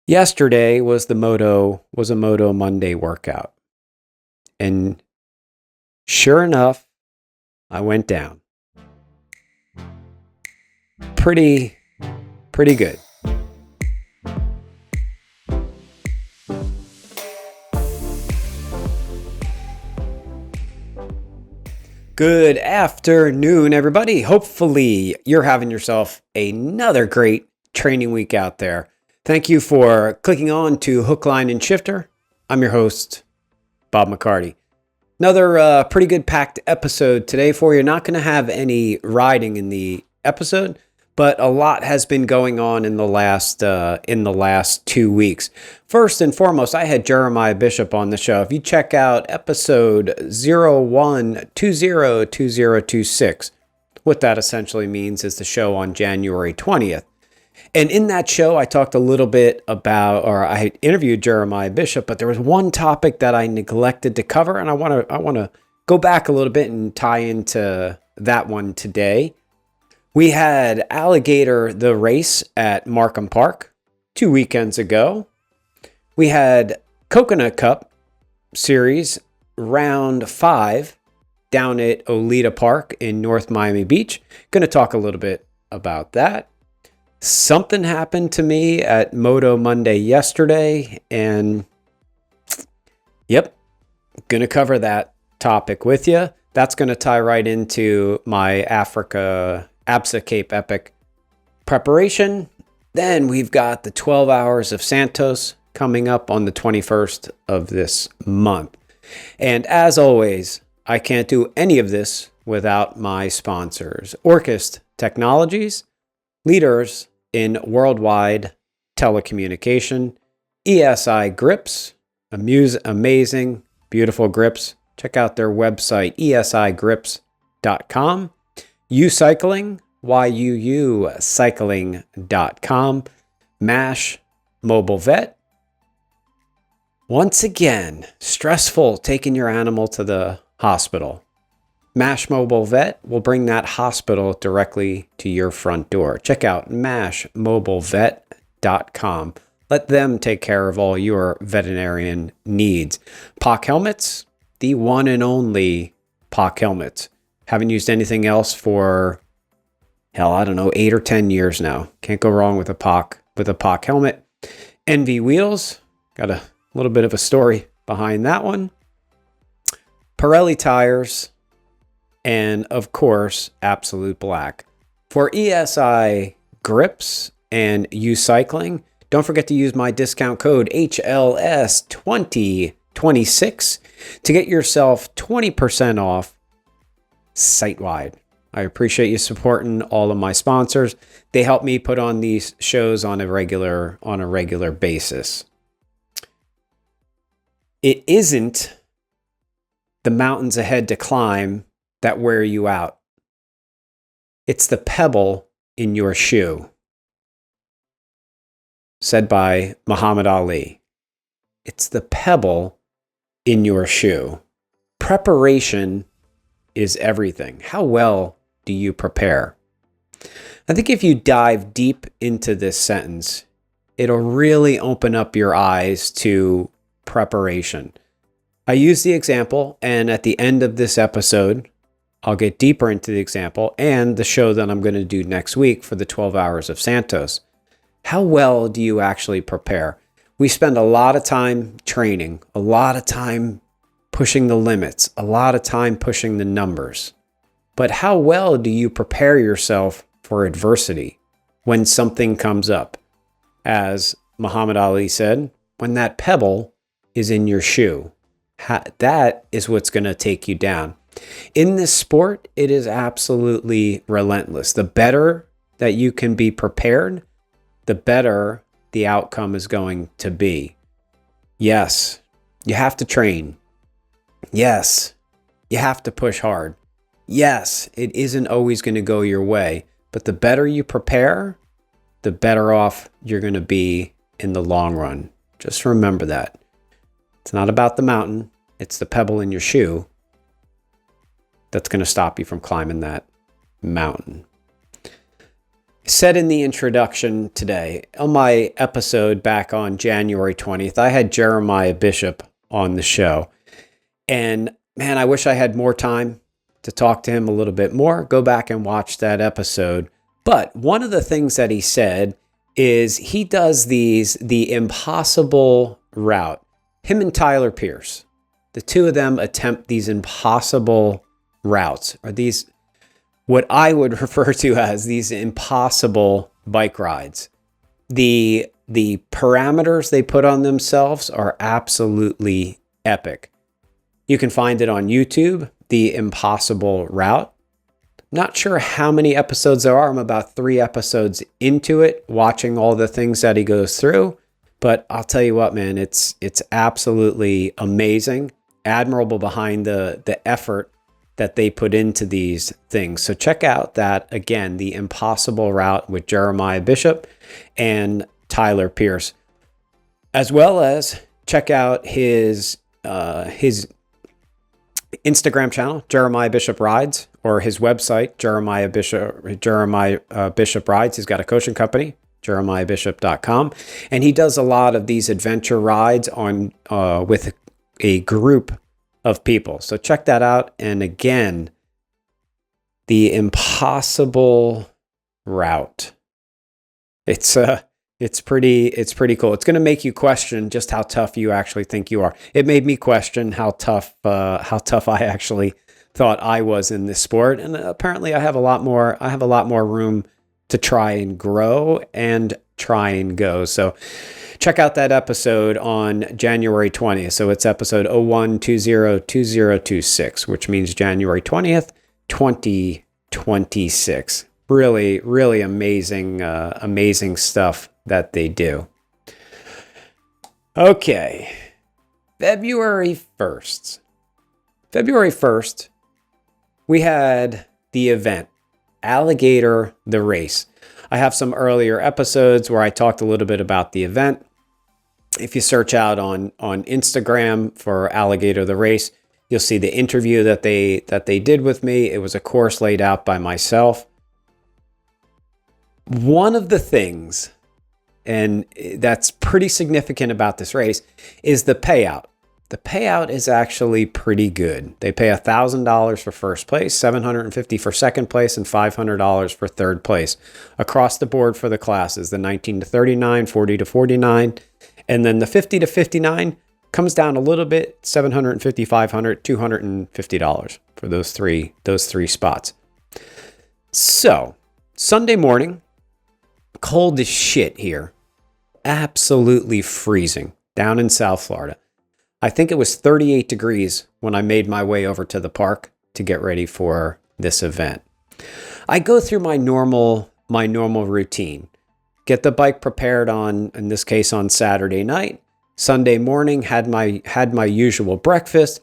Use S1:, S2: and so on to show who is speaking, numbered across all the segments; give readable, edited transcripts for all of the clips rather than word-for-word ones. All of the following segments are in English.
S1: Yesterday was a Moto Monday workout. And sure enough, I went down. Pretty good. Good afternoon, everybody. Hopefully, you're having yourself another great training week out there. Thank you for clicking on to Hook, Line, and Shifter. I'm your host, Bob McCarty. Another pretty good packed episode today for you. Not going to have any riding in the episode, but a lot has been going on in the last 2 weeks. First and foremost, I had Jeremiah Bishop on the show. If you check out episode 01202026, what that essentially means is the show on January 20th. And in that show, I talked a little bit about, or I interviewed Jeremiah Bishop, but there was one topic that I neglected to cover, and I want to go back a little bit and tie into that one today. We had Alligator the Race at Markham Park 2 weekends ago. We had Coconut Cup Series Round 5 down at Oleta Park in North Miami Beach. Going to talk a little bit about that. Something happened to me at Moto Monday yesterday, and yep, going to cover that topic with you. That's going to tie right into my Absa Cape Epic preparation. Then we've got the 12 hours of Santos coming up on the 21st of this month. And as always, I can't do any of this without my sponsors. Orchest Technologies, leaders in worldwide telecommunication. ESI Grips, amazing, beautiful grips. Check out their website, esigrips.com. Cycling, cycling.com. MASH Mobile Vet. Once again, stressful taking your animal to the hospital. MASH Mobile Vet will bring that hospital directly to your front door. Check out mashmobilevet.com. Let them take care of all your veterinarian needs. POC Helmets, the one and only POC Helmets. Haven't used anything else for, 8 or 10 years now. Can't go wrong with a POC helmet. NV Wheels, got a little bit of a story behind that one. Pirelli Tires, and of course, Absolute Black. For ESI Grips and Cycling, don't forget to use my discount code HLS2026 to get yourself 20% off site-wide. I appreciate you supporting all of my sponsors. They help me put on these shows on a regular basis. It isn't the mountains ahead to climb that wear you out. It's the pebble in your shoe. Said by Muhammad Ali. It's the pebble in your shoe. Preparation is everything. How well do you prepare? I think if you dive deep into this sentence, it'll really open up your eyes to preparation. I use the example, and at the end of this episode, I'll get deeper into the example and the show that I'm going to do next week for the 12 hours of Santos. How well do you actually prepare? We spend a lot of time training, a lot of time pushing the limits, a lot of time pushing the numbers. But how well do you prepare yourself for adversity when something comes up? As Muhammad Ali said, when that pebble is in your shoe, that is what's going to take you down. In this sport, it is absolutely relentless. The better that you can be prepared, the better the outcome is going to be. Yes, you have to train. Yes, you have to push hard. Yes, it isn't always going to go your way, but the better you prepare, the better off you're going to be in the long run. Just remember that. It's not about the mountain. It's the pebble in your shoe that's going to stop you from climbing that mountain. said in the introduction today, on my episode back on January 20th, I had Jeremiah Bishop on the show. And man, I wish I had more time to talk to him a little bit more. Go back and watch that episode. But one of the things that he said is he does the impossible route. Him and Tyler Pierce, the two of them attempt these impossible routes, or these, what I would refer to as these impossible bike rides. The parameters they put on themselves are absolutely epic. You can find it on YouTube, The Impossible Route. Not sure how many episodes there are. I'm about 3 episodes into it, watching all the things that he goes through. But I'll tell you what, man, it's absolutely amazing, admirable behind the effort that they put into these things. So check out that, again, The Impossible Route with Jeremiah Bishop and Tyler Pierce, as well as check out his Instagram channel, Jeremiah Bishop Rides, or his website, Jeremiah Bishop Rides. He's got a coaching company, jeremiahbishop.com, and he does a lot of these adventure rides on with a group of people. So check that out. And again, The Impossible Route. It's pretty cool. It's going to make you question just how tough you actually think you are. It made me question how tough I actually thought I was in this sport. And apparently I have a lot more room to try and grow and try and go. So check out that episode on January 20th. So it's episode 01202026, which means January 20th, 2026. Really, really amazing stuff that they do. Okay. February 1st. February 1st, we had the event, Alligator the Race. I have some earlier episodes where I talked a little bit about the event. If you search out on Instagram for Alligator the Race, you'll see the interview that they did with me. It was a course laid out by myself. One of the things, and that's pretty significant about this race, is the payout. The payout is actually pretty good. They pay $1,000 for first place, $750 for second place, and $500 for third place across the board for the classes, the 19 to 39, 40 to 49, and then the 50 to 59 comes down a little bit, $750, $500, $250 for those three spots. So Sunday morning, cold as shit here, absolutely freezing down in South Florida. I think it was 38 degrees when I made my way over to the park to get ready for this event. I go through my normal routine. Get the bike prepared in this case on Saturday night. Sunday morning, had my usual breakfast,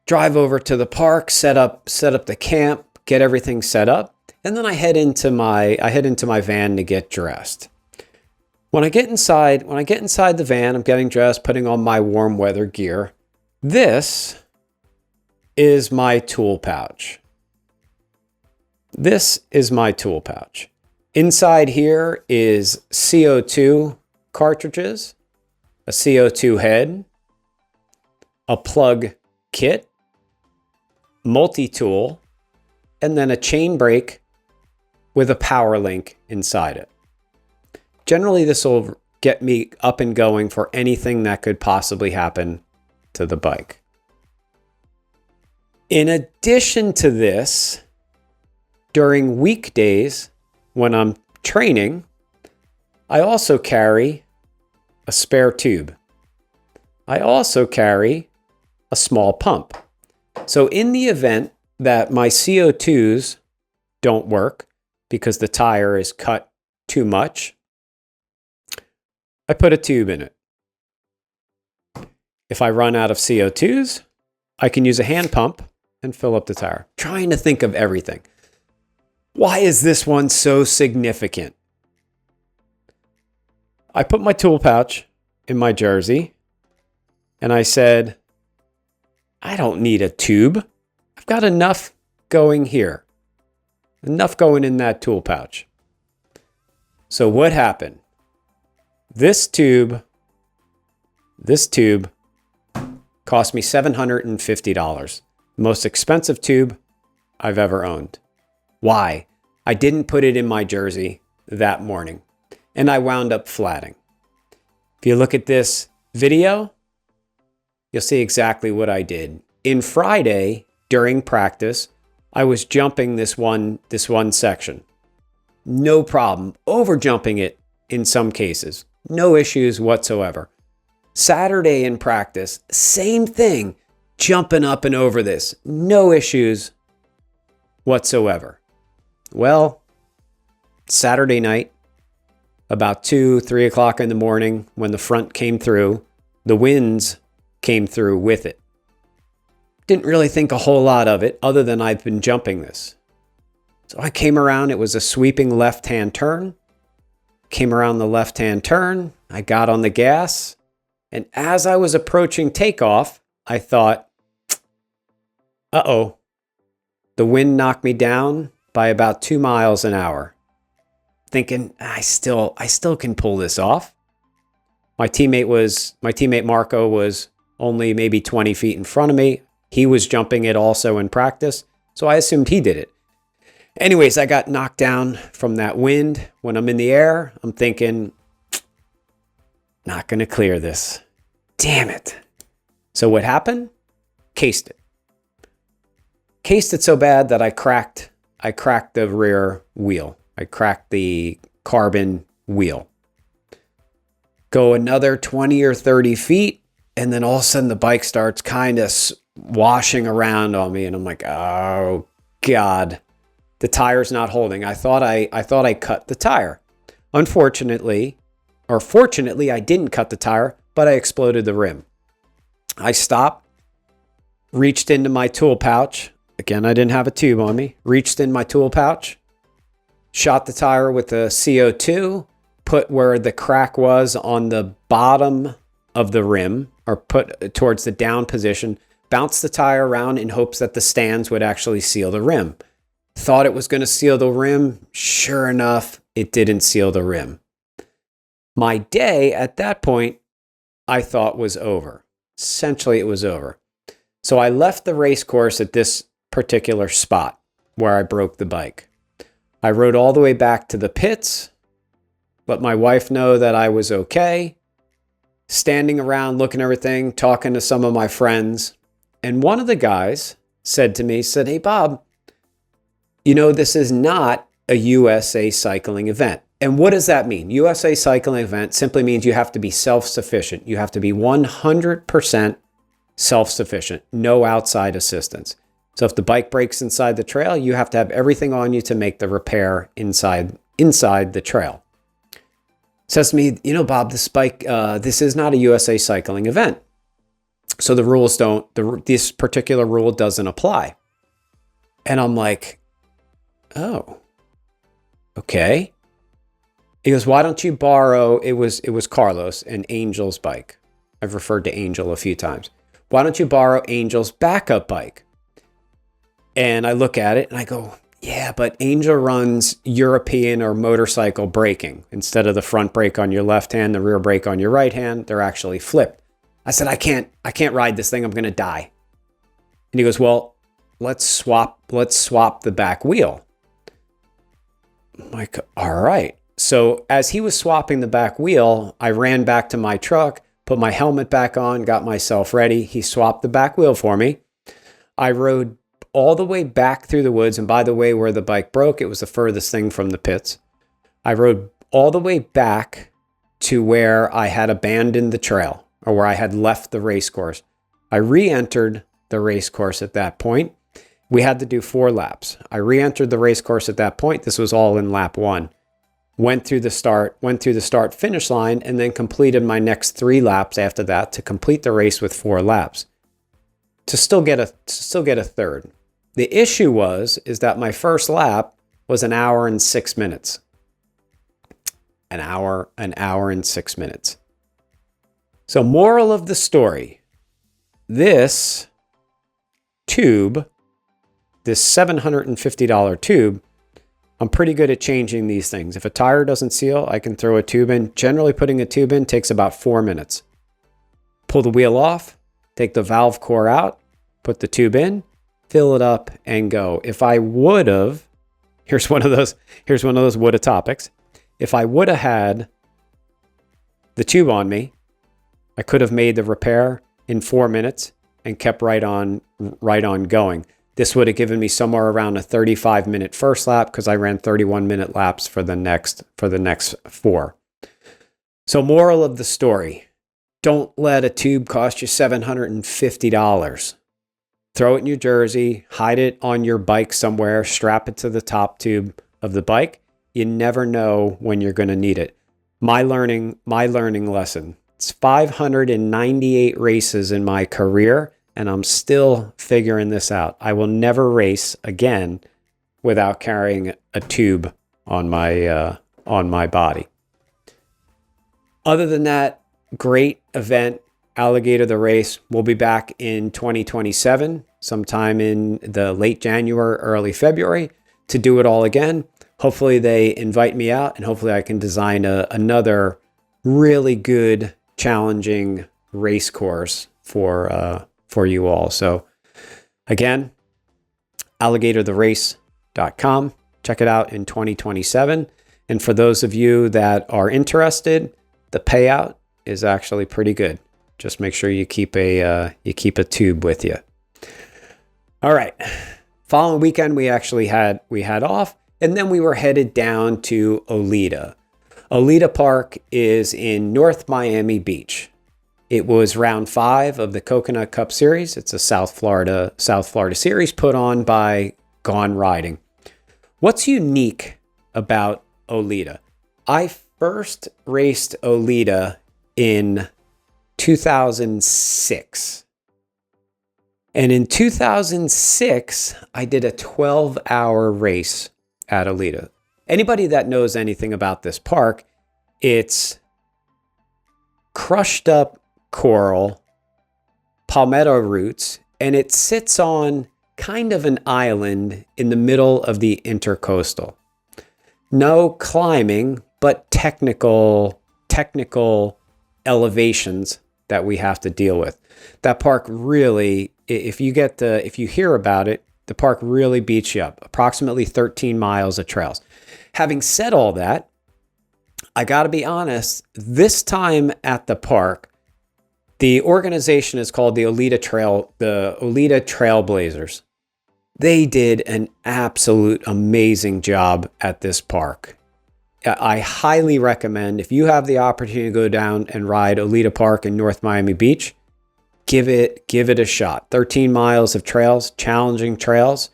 S1: drive over to the park, set up the camp, get everything set up, and then I head into my van to get dressed. When I get inside the van, I'm getting dressed, putting on my warm weather gear. This is my tool pouch. This is my tool pouch. Inside here is CO2 cartridges, a CO2 head, a plug kit, multi-tool, and then a chain brake with a power link inside it. Generally, this will get me up and going for anything that could possibly happen to the bike. In addition to this, during weekdays when I'm training, I also carry a spare tube. I also carry a small pump. So in the event that my CO2s don't work because the tire is cut too much, I put a tube in it. If I run out of CO2s, I can use a hand pump and fill up the tire. Trying to think of everything. Why is this one so significant? I put my tool pouch in my jersey and I said, I don't need a tube. I've got enough going here. Enough going in that tool pouch. So what happened? This tube cost me $750. Most expensive tube I've ever owned. Why? I didn't put it in my jersey that morning, and I wound up flatting. If you look at this video, you'll see exactly what I did. In Friday, during practice, I was jumping this one section. No problem. Over jumping it in some cases. No issues whatsoever. Saturday in practice, same thing. Jumping up and over this. No issues whatsoever. Well, Saturday night, about 2, 3 o'clock in the morning, when the front came through, the winds came through with it. Didn't really think a whole lot of it other than I've been jumping this. So I came around. It was a sweeping left-hand turn. Came around the left-hand turn. I got on the gas. And as I was approaching takeoff, I thought, uh-oh. The wind knocked me down by about 2 miles an hour. Thinking, I still can pull this off. My teammate Marco was only maybe 20 feet in front of me. He was jumping it also in practice, so I assumed he did it. Anyways, I got knocked down from that wind. When I'm in the air, I'm thinking, not going to clear this. Damn it. So what happened? Cased it. Cased it so bad that I cracked the rear wheel. I cracked the carbon wheel. Go another 20 or 30 feet, and then all of a sudden the bike starts kind of washing around on me, and I'm like, oh God, the tire's not holding. I thought I cut the tire. Unfortunately, or fortunately, I didn't cut the tire, but I exploded the rim. I stopped, reached into my tool pouch. Again, I didn't have a tube on me. Reached in my tool pouch, shot the tire with the CO2, put where the crack was on the bottom of the rim, or put towards the down position, bounced the tire around in hopes that the stands would actually seal the rim. Thought it was going to seal the rim. Sure enough, it didn't seal the rim. My day at that point, I thought was over. Essentially, it was over. So I left the race course at this particular spot where I broke the bike. I rode all the way back to the pits, let my wife know that I was okay, standing around looking at everything, talking to some of my friends. And one of the guys said to me, hey, Bob, you know, this is not a USA cycling event. And what does that mean? USA cycling event simply means you have to be self-sufficient. You have to be 100% self-sufficient, no outside assistance. So if the bike breaks inside the trail, you have to have everything on you to make the repair inside the trail. Says to me, you know, Bob, this is not a USA cycling event. So the rules this particular rule doesn't apply. And I'm like, oh, okay. He goes, why don't you borrow, it was Carlos and Angel's bike. I've referred to Angel a few times. Why don't you borrow Angel's backup bike? And I look at it and I go, yeah, but Angel runs European or motorcycle braking. Instead of the front brake on your left hand, the rear brake on your right hand, they're actually flipped. I said, I can't ride this thing. I'm going to die. And he goes, well, let's swap the back wheel. I'm like, all right. So as he was swapping the back wheel, I ran back to my truck, put my helmet back on, got myself ready. He swapped the back wheel for me. I rode all the way back through the woods. And by the way, where the bike broke, it was the furthest thing from the pits. I rode all the way back to where I had abandoned the trail, or where I had left the race course. I re-entered the race course at that point. We had to do 4 laps. I re-entered the race course at that point. This was all in lap 1. Went through the start finish line, and then completed my next 3 laps after that to complete the race with 4 laps. To still get a third. The issue is that my first lap was an hour and 6 minutes. An hour and 6 minutes. So moral of the story, this tube, this $750 tube, I'm pretty good at changing these things. If a tire doesn't seal, I can throw a tube in. Generally, putting a tube in takes about 4 minutes. Pull the wheel off, take the valve core out, put the tube in, fill it up, and go. If I would have, here's one of those woulda topics. If I would have had the tube on me, I could have made the repair in 4 minutes and kept right on going. This would have given me somewhere around a 35-minute first lap because I ran 31-minute laps for the next 4. So moral of the story, don't let a tube cost you $750. Throw it in your jersey, hide it on your bike somewhere, strap it to the top tube of the bike. You never know when you're going to need it. My learning lesson. It's 598 races in my career, and I'm still figuring this out. I will never race again without carrying a tube on my body. Other than that, great event, Alligator the Race. We'll be back in 2027, sometime in the late January, early February, to do it all again. Hopefully they invite me out, and hopefully I can design another really good, challenging race course for you all. So again, alligatortherace.com. Check it out in 2027. And for those of you that are interested, the payout is actually pretty good. Just make sure you keep a tube with you. All right. Following weekend, we had off, and then we were headed down to Oleta. Oleta Park is in North Miami Beach. It was round 5 of the Coconut Cup Series. It's a South Florida series put on by Gone Riding. What's unique about Oleta? I first raced Oleta in 2006. And in 2006, I did a 12-hour race at Oleta. Anybody that knows anything about this park, it's crushed up coral, palmetto roots, and it sits on kind of an island in the middle of the intercoastal. No climbing, but technical elevations that we have to deal with. That park really, if you hear about it, the park really beats you up. Approximately 13 miles of trails. Having said all that, I got to be honest, this time at the park, the organization is called the Oleta Trailblazers. They did an absolute amazing job at this park. I highly recommend, if you have the opportunity to go down and ride Oleta Park in North Miami Beach, give it a shot. 13 miles of trails, challenging trails.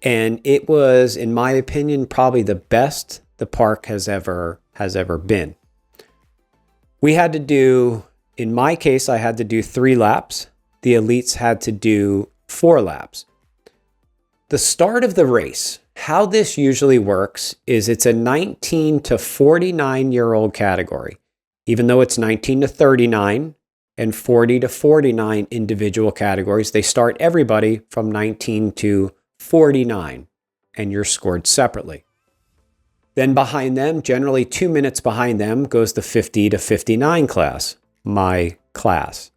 S1: And it was, in my opinion, probably the best the park has ever been. We had to do, in my case, I had to do 3 laps. The elites had to do 4 laps. The start of the race, how this usually works is it's a 19 to 49-year-old category. Even though it's 19 to 39 and 40 to 49 individual categories, they start everybody from 19 to 49, and you're scored separately. Then behind them, generally 2 minutes behind them, goes the 50 to 59 class, my class.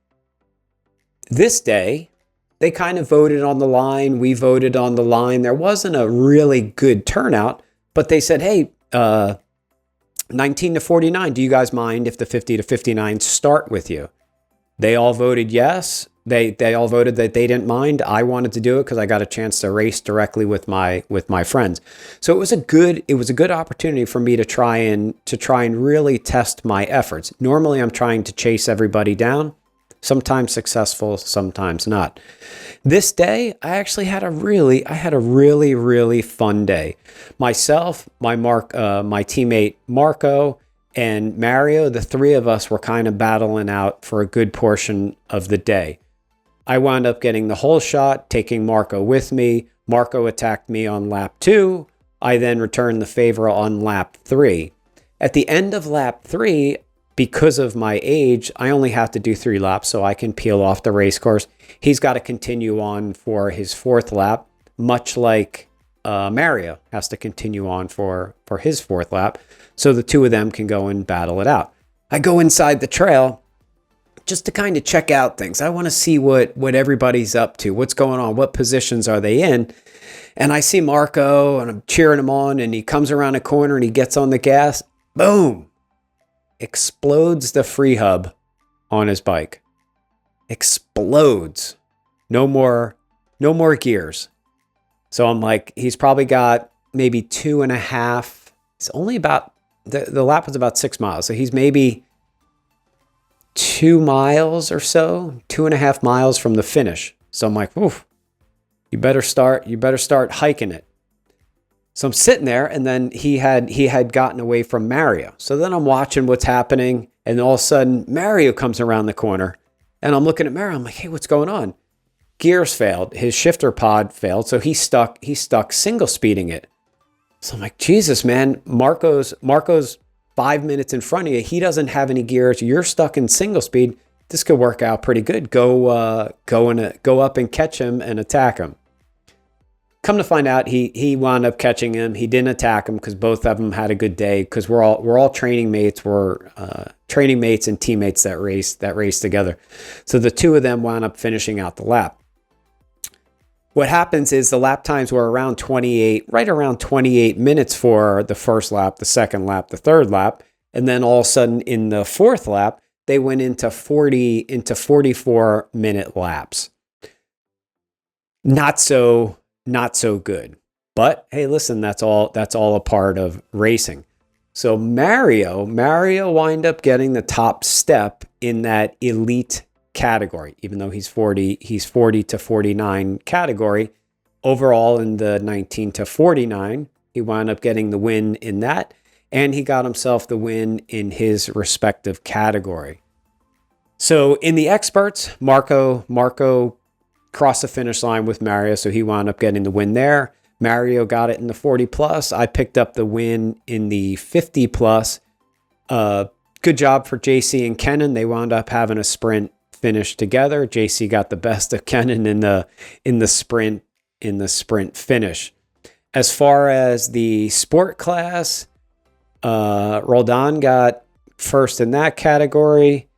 S1: This day, they kind of voted on the line. We voted on the line. There wasn't a really good turnout, but they said, hey, 19 to 49, do you guys mind if the 50 to 59 start with you? They all voted yes. They all voted that they didn't mind. I wanted to do it because I got a chance to race directly with my friends. So it was a good opportunity for me to try and really test my efforts. Normally I'm trying to chase everybody down, sometimes successful, sometimes not. This day I actually had a really fun day. Myself, my teammate Marco, and Mario, the 3 of us were kind of battling out for a good portion of the day. I wound up getting the whole shot, taking Marco with me. Marco attacked me on lap 2. I then returned the favor on lap 3. At the end of lap 3, because of my age, I only have to do 3 laps so I can peel off the race course. He's got to continue on for his 4th lap, much like Mario has to continue on for his fourth lap. So the two of them can go and battle it out. I go inside the trail just to kind of check out things. I want to see what everybody's up to, what's going on, what positions are they in. And I see Marco and I'm cheering him on, and he comes around a corner and he gets on the gas. Boom! Explodes the free hub on his bike. Explodes. No more gears. So I'm like, he's probably got maybe 2.5. It's only about, the lap was about 6 miles. So he's maybe 2 miles or so, 2.5 miles from the finish. So I'm like, oof, you better start hiking it. So I'm sitting there, and then he had gotten away from Mario. So then I'm watching what's happening, and all of a sudden Mario comes around the corner, and I'm looking at Mario. I'm like, hey, what's going on? Gears failed. His shifter pod failed, so he's stuck single speeding it. So I'm like, Jesus, man, Marco's 5 minutes in front of you. He doesn't have any gears. You're stuck in single speed. This could work out pretty good. Go up and catch him and attack him. Come to find out, he wound up catching him. He didn't attack him because both of them had a good day. Because we're all training mates. We're training mates and teammates that race together. So the two of them wound up finishing out the lap. What happens is the lap times were right around 28 minutes for the first lap, the second lap, the third lap. And then all of a sudden in the fourth lap, they went into 44-minute laps. Not so good. But hey, listen, that's all a part of racing. So Mario wind up getting the top step in that elite category, even though he's 40 to 49 category. Overall in the 19 to 49, he wound up getting the win in that, and he got himself the win in his respective category. So in the experts, Marco crossed the finish line with Mario, so he wound up getting the win there. Mario got it in the 40 plus. I picked up the win in the 50 plus. Good job for JC and Kenan. They wound up having a sprint finish together. JC got the best of Kenan in the sprint finish. As far as the sport class, Roldan got first in that category.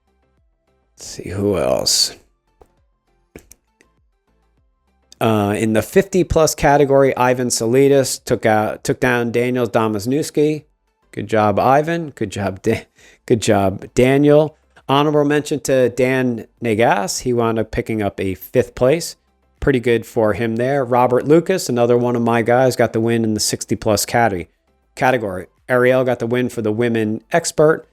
S1: Let's see who else. In the 50 plus category, Ivan Salidas took down Daniel Domaznuski. Good job, Ivan. Good job, Daniel. Honorable mention to Dan Negas. He wound up picking up a 5th place. Pretty good for him there. Robert Lucas, another one of my guys, got the win in the 60 plus category. Ariel got the win for the women expert.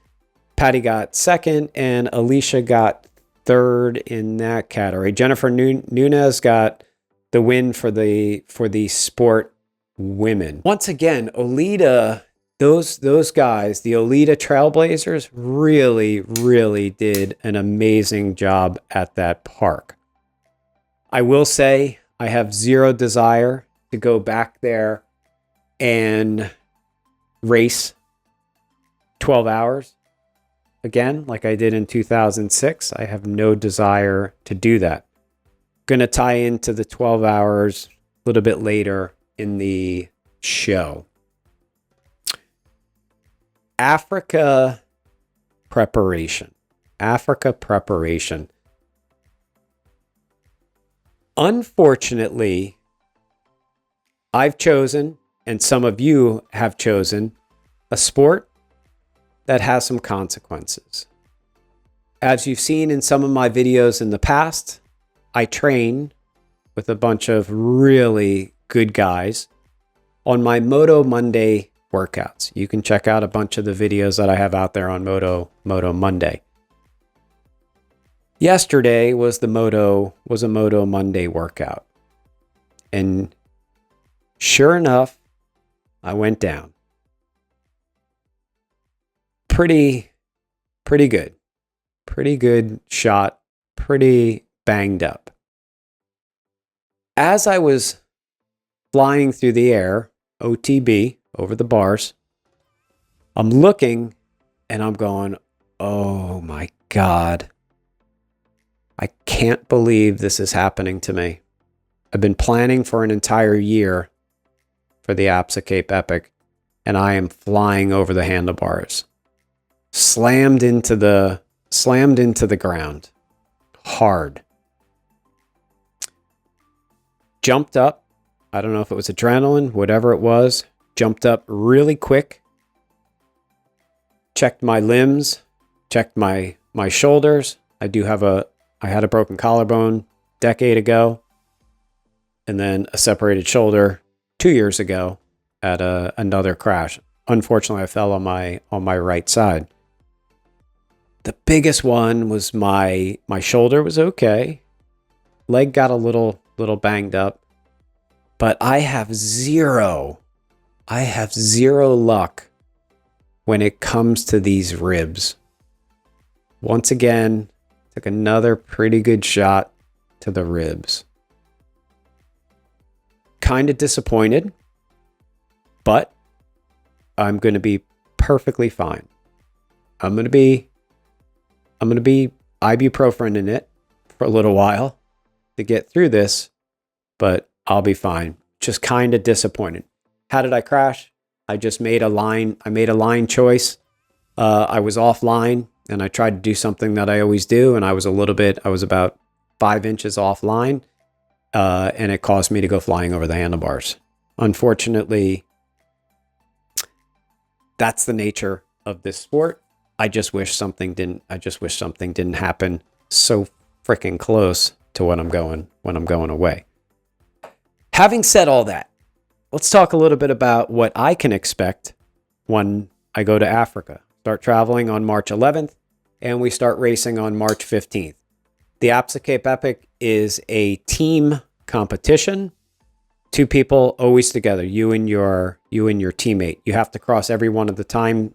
S1: Patty got 2nd, and Alicia got 3rd in that category. Jennifer Nunez got the win for the sport women. Once again, Oleta, those guys, the Oleta Trailblazers, really did an amazing job at that park. I will say I have zero desire to go back there and race 12 hours again like I did in 2006. I have no desire to do that. Going to tie into the 12 hours a little bit later in the show. Africa preparation. Unfortunately, I've chosen, and some of you have chosen, a sport that has some consequences. As you've seen in some of my videos in the past, I train with a bunch of really good guys on my Moto Monday workouts. You can check out a bunch of the videos that I have out there on Moto Monday. Yesterday was a Moto Monday workout. And sure enough, I went down. Pretty good. Pretty good shot. Pretty banged up. As I was flying through the air, OTB, over the bars, I'm looking and I'm going, oh my God. I can't believe this is happening to me. I've been planning for an entire year for the Absa Cape Epic, and I am flying over the handlebars. Slammed into the ground. Hard. Jumped up. I don't know if it was adrenaline, whatever it was. Jumped up really quick. Checked my limbs. Checked my shoulders. I had a broken collarbone a decade ago. And then a separated shoulder 2 years ago at another crash. Unfortunately, I fell on my right side. The biggest one was my shoulder was okay. Leg got a little banged up. But I have zero luck when it comes to these ribs. Once again, took another pretty good shot to the ribs. Kind of disappointed, but I'm going to be perfectly fine. I'm going to be ibuprofen in it for a little while to get through this, but I'll be fine. Just kind of disappointed. How did I crash? I just made a line. I made a line choice. I was offline and I tried to do something that I always do. And I was about 5 inches offline. And it caused me to go flying over the handlebars. Unfortunately, that's the nature of this sport. I just wish something didn't happen so freaking close to when I'm going away. Having said all that, let's talk a little bit about what I can expect when I go to Africa. Start traveling on March 11th, and we start racing on March 15th. The Absa Cape Epic is a team competition. 2 people always together, you and your teammate. You have to cross every one of the time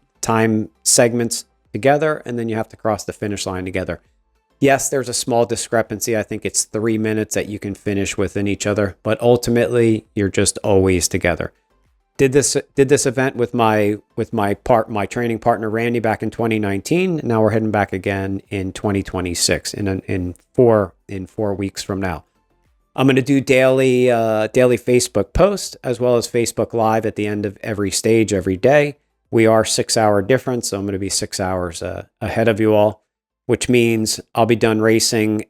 S1: segments together, and then you have to cross the finish line together. Yes, there's a small discrepancy. I think it's 3 minutes that you can finish within each other, but ultimately you're just always together. Did this event with my training partner Randy back in 2019. Now we're heading back again in 2026 in 4 weeks from now. I'm going to do daily Facebook posts as well as Facebook Live at the end of every stage every day. We are 6-hour difference, so I'm going to be 6 hours ahead of you all, which means I'll be done racing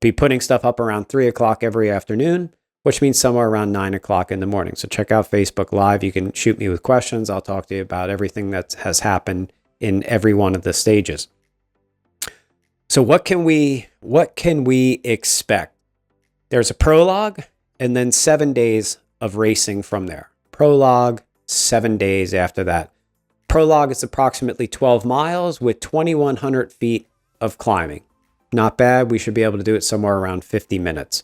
S1: be putting stuff up around 3 o'clock every afternoon, which means somewhere around 9 o'clock in the morning. So check out Facebook Live. You can shoot me with questions. I'll talk to you about everything that has happened in every one of the stages. So what can we expect? There's a prologue and then 7 days of racing from there. Prologue, 7 days after that. Prologue is approximately 12 miles with 2,100 feet of climbing. Not bad. We should be able to do it somewhere around 50 minutes.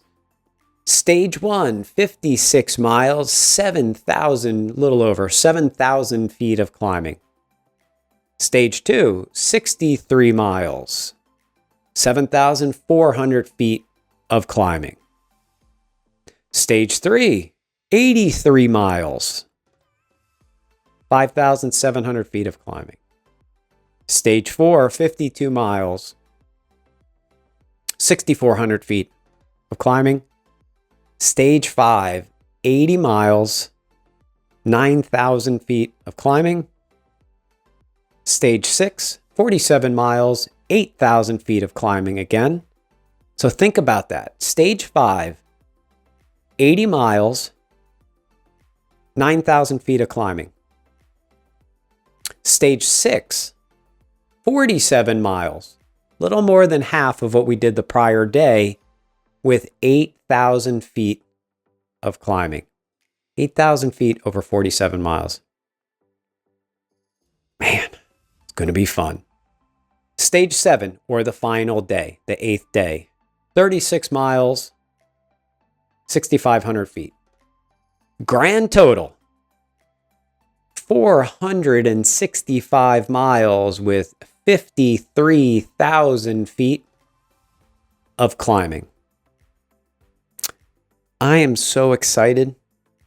S1: Stage 1, 56 miles, little over 7,000 feet of climbing. Stage 2, 63 miles, 7,400 feet of climbing. Stage 3, 83 miles, 5,700 feet of climbing. Stage 4, 52 miles, 6,400 feet of climbing. Stage 5, 80 miles, 9,000 feet of climbing. Stage 6, 47 miles, 8,000 feet of climbing again. So think about that. Stage 5, 80 miles, 9,000 feet of climbing. Stage 6, 47 miles, little more than half of what we did the prior day, with 8,000 feet of climbing. 8,000 feet over 47 miles. Man, it's going to be fun. Stage 7, or the final day, the 8th day, 36 miles, 6,500 feet. Grand total, 465 miles with 53,000 feet of climbing. I am so excited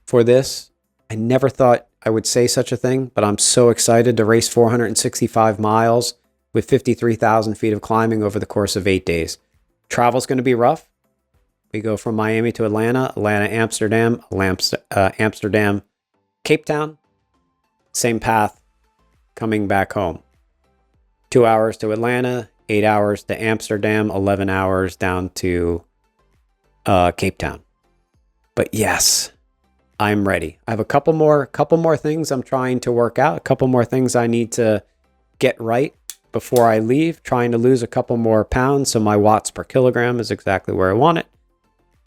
S1: for this. I never thought I would say such a thing, but I'm so excited to race 465 miles with 53,000 feet of climbing over the course of 8 days. Travel's going to be rough. We go from Miami to Atlanta, Amsterdam, Amsterdam, Cape Town. Same path, coming back home. 2 hours to Atlanta, 8 hours to Amsterdam, 11 hours down to Cape Town. But yes, I'm ready. I have a couple more things I'm trying to work out, a couple more things I need to get right before I leave, trying to lose a couple more pounds so my watts per kilogram is exactly where I want it.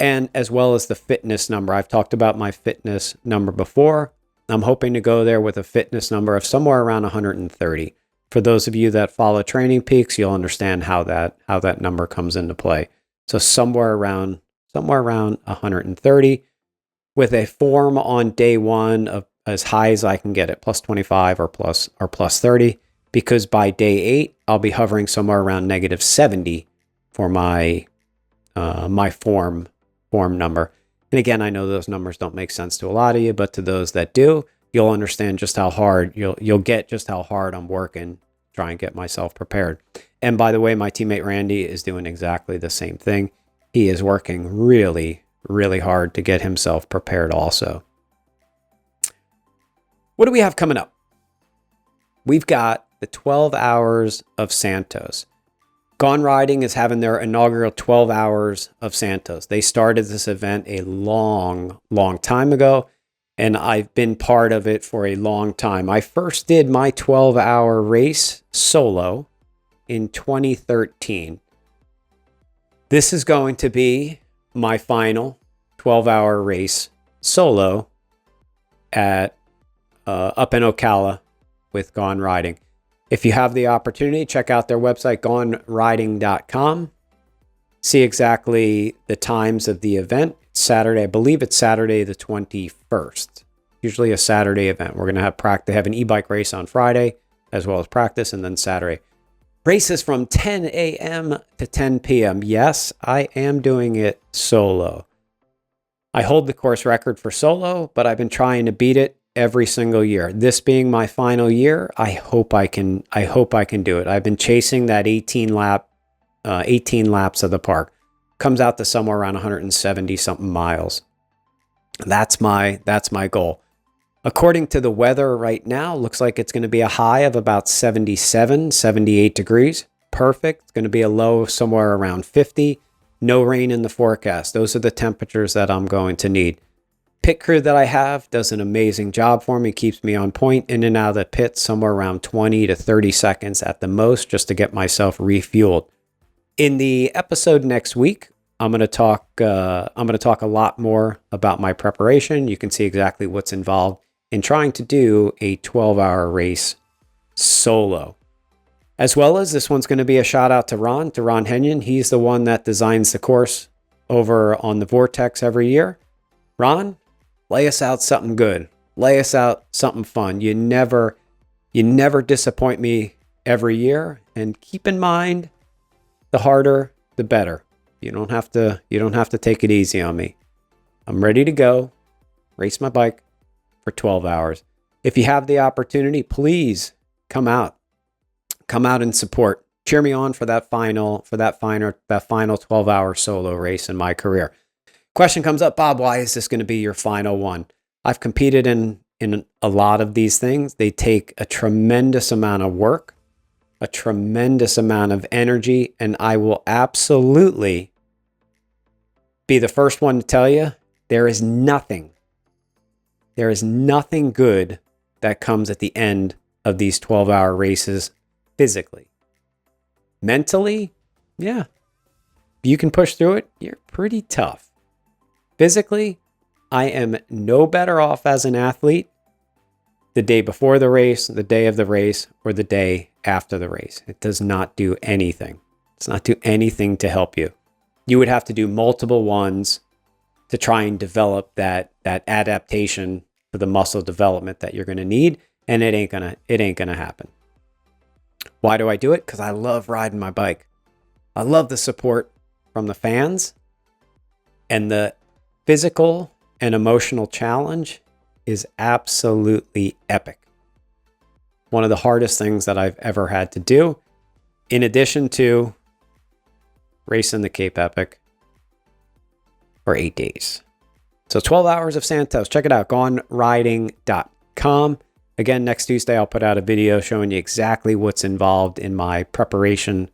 S1: And as well as the fitness number. I've talked about my fitness number before. I'm hoping to go there with a fitness number of somewhere around 130. For those of you that follow Training Peaks, you'll understand how that number comes into play. So somewhere around 130, with a form on day one of as high as I can get it, plus 25 or plus 30, because by day 8, I'll be hovering somewhere around negative 70 for my my form number. And again, I know those numbers don't make sense to a lot of you, but to those that do, you'll understand just how hard you'll get just how hard I'm working, try and get myself prepared. And by the way, my teammate Randy is doing exactly the same thing. He is working really, really hard to get himself prepared also. What do we have coming up? We've got the 12 Hours of Santos. Gone Riding is having their inaugural 12 Hours of Santos. They started this event a long, long time ago, and I've been part of it for a long time. I first did my 12-hour race solo in 2013. This is going to be my final 12-hour race solo at up in Ocala with Gone Riding. If you have the opportunity, check out their website, goneriding.com. See exactly the times of the event. Saturday, I believe it's Saturday the 21st. Usually a Saturday event. We're going to have practice. They have an e-bike race on Friday as well as practice, and then Saturday. Races from 10 a.m. to 10 p.m. Yes, I am doing it solo. I hold the course record for solo, but I've been trying to beat it every single year. This being my final year, I hope I can do it. I've been chasing that 18 laps of the park. Comes out to somewhere around 170 something miles. That's my goal. According to the weather right now, looks like it's going to be a high of about 77, 78 degrees. Perfect. It's going to be a low somewhere around 50. No rain in the forecast. Those are the temperatures that I'm going to need. Pit crew that I have does an amazing job for me, keeps me on point, in and out of the pit somewhere around 20 to 30 seconds at the most, just to get myself refueled. In the episode next week, I'm going to talk a lot more about my preparation. You can see exactly what's involved in trying to do a 12-hour race solo. As well as this one's going to be a shout out to Ron Henyon. He's the one that designs the course over on the Vortex every year. Ron, lay us out something good. Lay us out something fun. You never disappoint me every year. And keep in mind, the harder, the better. You don't have to take it easy on me. I'm ready to go, race my bike for 12 hours. If you have the opportunity, please come out and support. Cheer me on for that final 12-hour solo race in my career. Question comes up, Bob, why is this going to be your final one? I've competed in a lot of these things. They take a tremendous amount of work, a tremendous amount of energy, and I will absolutely be the first one to tell you there is nothing good that comes at the end of these 12-hour races physically. Mentally, yeah, you can push through it. You're pretty tough. Physically, I am no better off as an athlete the day before the race, the day of the race, or the day after the race. It does not do anything. It's not do anything to help you. You would have to do multiple ones to try and develop that adaptation to the muscle development that you're going to need, and it ain't gonna happen. Why do I do it? Because I love riding my bike. I love the support from the fans, and the physical and emotional challenge is absolutely epic. One of the hardest things that I've ever had to do, in addition to racing the Cape Epic, or 8 days. So 12 hours of Santos. Check it out. GoneRiding.com. Again, next Tuesday, I'll put out a video showing you exactly what's involved in my preparation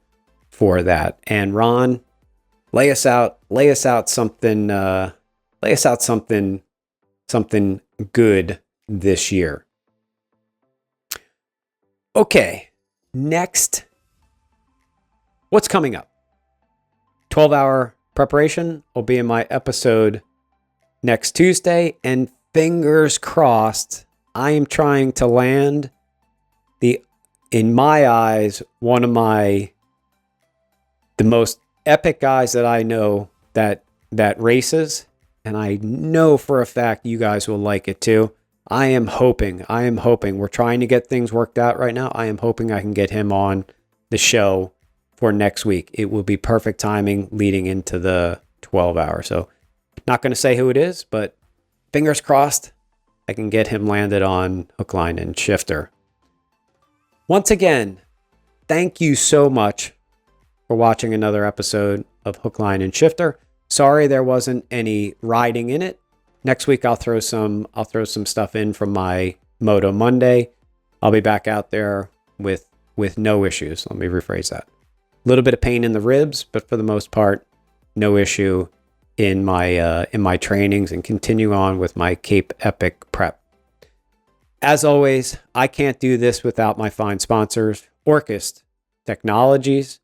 S1: for that. And Ron, lay us out something good this year. Okay, next, what's coming up? 12-hour preparation will be in my episode next Tuesday, and fingers crossed, I am trying to land in my eyes, the most epic guys that I know that races, and I know for a fact you guys will like it too. I am hoping. We're trying to get things worked out right now. I am hoping I can get him on the show for next week. It will be perfect timing leading into the 12 hour. So not going to say who it is, but fingers crossed I can get him landed on Hook, Line, and Shifter. Once again, thank you so much for watching another episode of Hook, Line, and Shifter. Sorry there wasn't any riding in it. Next week I'll throw some stuff in from my Moto Monday. I'll be back out there with no issues. Let me rephrase that. A little bit of pain in the ribs, but for the most part, no issue in my trainings, and continue on with my Cape Epic prep. As always, I can't do this without my fine sponsors: Orchis Technologies,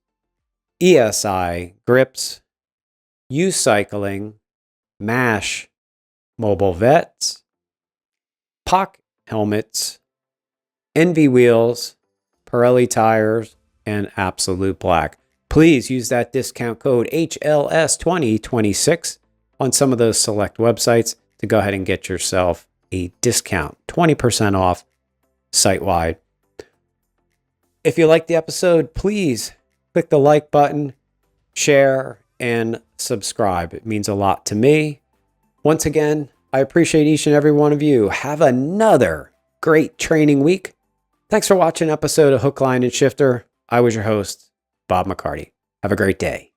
S1: ESI Grips, U Cycling, MASH Mobile Vets, POC Helmets, Envy Wheels, Pirelli Tires, and Absolute Black. Please use that discount code HLS2026 on some of those select websites to go ahead and get yourself a discount, 20% off site-wide. If you like the episode, please click the like button, share, and subscribe. It means a lot to me. Once again, I appreciate each and every one of you. Have another great training week. Thanks for watching an episode of Hook, Line, and Shifter. I was your host, Bob McCarty. Have a great day.